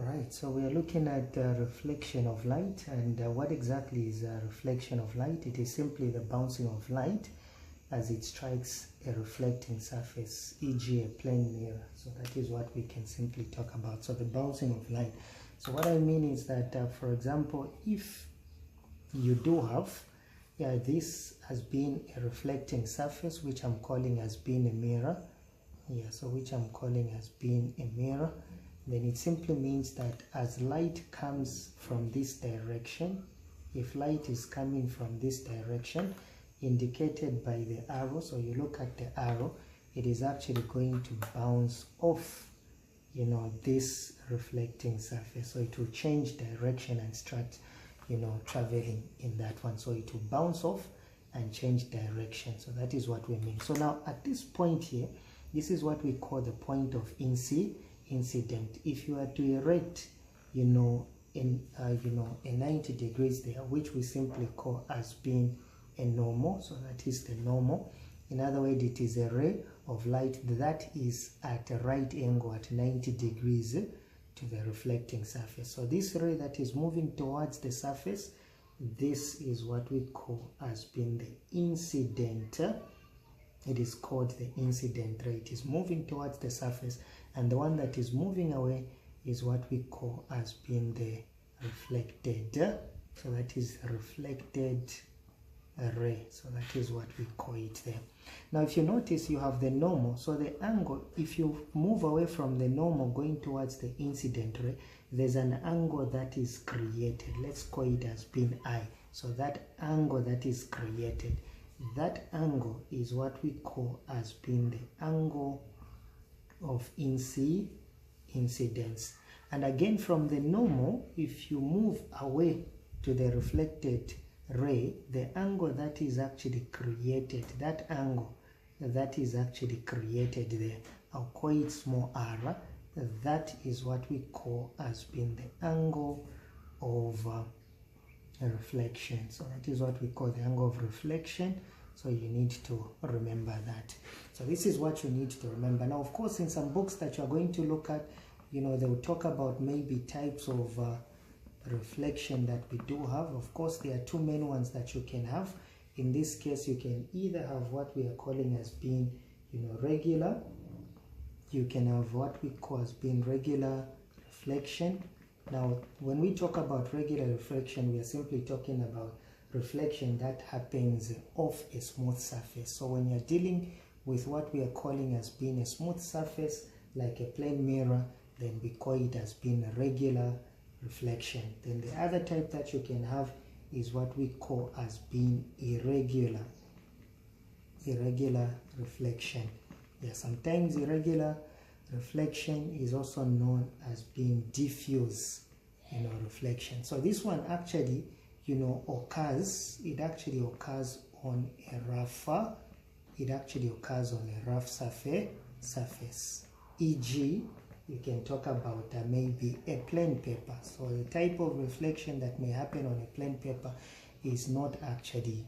Alright, so we are looking at the reflection of light, and what exactly is a reflection of light? It is simply the bouncing of light as it strikes a reflecting surface, e.g. a plane mirror. So that is what we can simply talk about. So the bouncing of light. So what I mean is that, for example, if you do have this as being a reflecting surface, which I'm calling as being a mirror, so which I'm calling as being a mirror, then it simply means that as light comes from this direction, if light is coming from this direction, indicated by the arrow, so you look at the arrow, it is actually going to bounce off, this reflecting surface. So it will change direction and start, traveling in that one. So it will bounce off and change direction. So that is what we mean. So now at this point here, this is what we call the point of incident. If you are to erect, a 90 degrees there, which we simply call as being a normal, so that is the normal. In other words, it is a ray of light that is at a right angle at 90 degrees to the reflecting surface. So this ray that is moving towards the surface, this is what we call as being the incident. It is called the incident ray. It is moving towards the surface, and the one that is moving away is what we call as being the reflected. So that is reflected ray. So that is what we call it there. Now if you notice, you have the normal. So the angle, if you move away from the normal going towards the incident ray, there's an angle that is created. Let's call it as being I. So that angle that is created, that angle is what we call as being the angle of incidence. And again, from the normal, if you move away to the reflected ray, the angle that is actually created, that angle that is actually created there, I'll call it small r, that is what we call as being the angle of reflection. So that is what we call the angle of reflection. So you need to remember that. So this is what you need to remember. Now, of course, in some books that you're going to look at, they will talk about maybe types of reflection that we do have. Of course, there are two main ones that you can have. In this case, you can either have what we are calling as being, regular. You can have what we call as being regular reflection. Now, when we talk about regular reflection, we are simply talking about reflection that happens off a smooth surface. So when you're dealing with what we are calling as being a smooth surface, like a plane mirror, then we call it as being a regular reflection. Then the other type that you can have is what we call as being irregular reflection. Sometimes irregular reflection is also known as being diffuse reflection. So this one actually occurs, it actually occurs on a rough surface. E.g., you can talk about maybe a plain paper. So the type of reflection that may happen on a plain paper is not actually,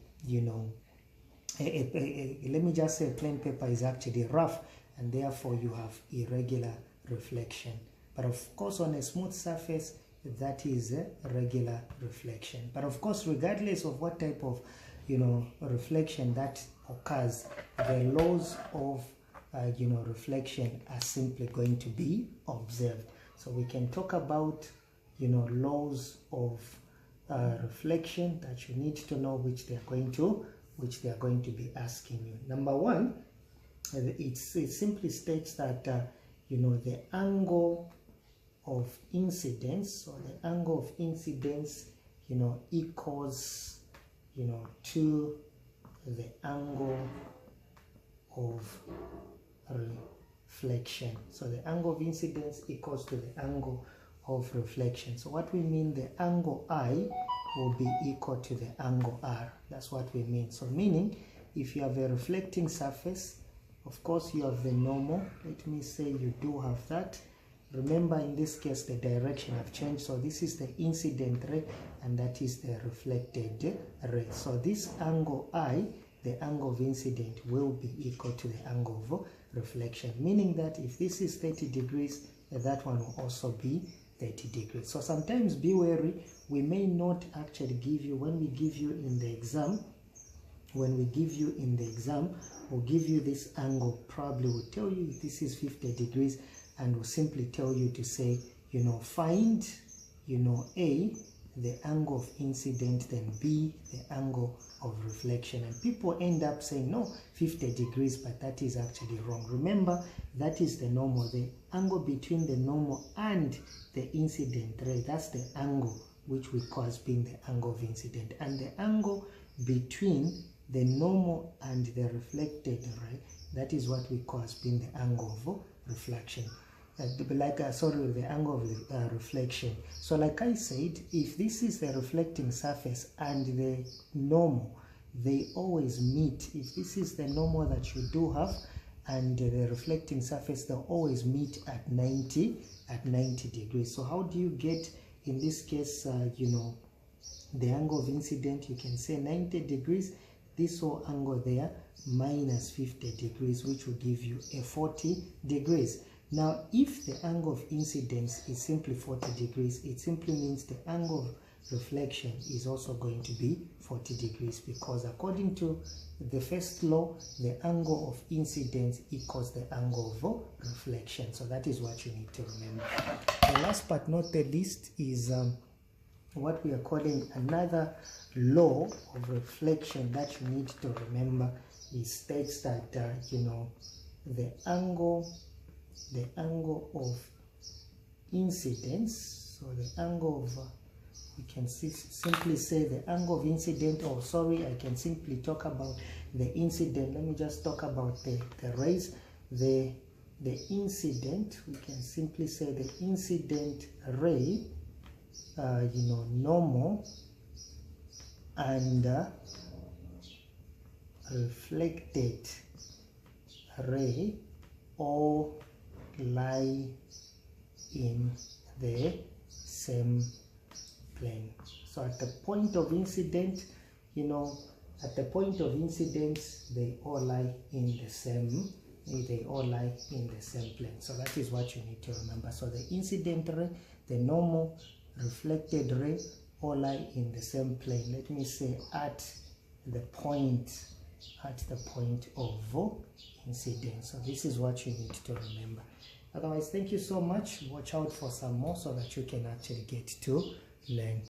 let me just say plain paper is actually rough, and therefore you have irregular reflection. But of course, on a smooth surface, that is a regular reflection. But of course, regardless of what type of reflection that occurs, the laws of reflection are simply going to be observed. So we can talk about laws of reflection that you need to know, which they are going to be asking you. Number one, it simply states that the angle of incidence, so the angle of incidence equals to the angle of reflection. So the angle of incidence equals to the angle of reflection. So what we mean, the angle I will be equal to the angle R. That's what we mean. So meaning, if you have a reflecting surface, of course you have the normal. Let me say you do have that. Remember, in this case, the direction have changed. So this is the incident ray, and that is the reflected ray. So this angle I, the angle of incident, will be equal to the angle of reflection. Meaning that if this is 30 degrees, that one will also be 30 degrees. So sometimes be wary, we may not actually give you, when we give you in the exam, we'll give you this angle, probably will tell you this is 50 degrees, and will simply tell you to say, find, A, the angle of incident, then B, the angle of reflection. And people end up saying, no, 50 degrees, but that is actually wrong. Remember, that is the normal, the angle between the normal and the incident ray. That's the angle which we call as being the angle of incident. And the angle between the normal and the reflected ray, that is what we call as being the angle of reflection. The angle of reflection. So like I said, if this is the reflecting surface and the normal, they always meet. If this is the normal that you do have and the reflecting surface, they'll always meet at 90 degrees. So how do you get, in this case, the angle of incident? You can say 90 degrees, this whole angle there minus 50 degrees, which will give you a 40 degrees. Now, if the angle of incidence is simply 40 degrees, it simply means the angle of reflection is also going to be 40 degrees, because according to the first law, the angle of incidence equals the angle of reflection. So that is what you need to remember. The last but not the least is what we are calling another law of reflection that you need to remember. It states that the angle of incidence, so the angle of we can simply say the angle of incident, or sorry, I can simply talk about the incident. Let me just talk about the rays. The incident, we can simply say the incident ray, normal and reflected ray all lie in the same plane. So at the point of incident, at the point of incidence, they all lie in the same plane. So that is what you need to remember. So the incident ray, the normal, reflected ray all lie in the same plane. Let me say at the point of incidence. So this is what you need to remember. Otherwise, thank you so much. Watch out for some more so that you can actually get to learn.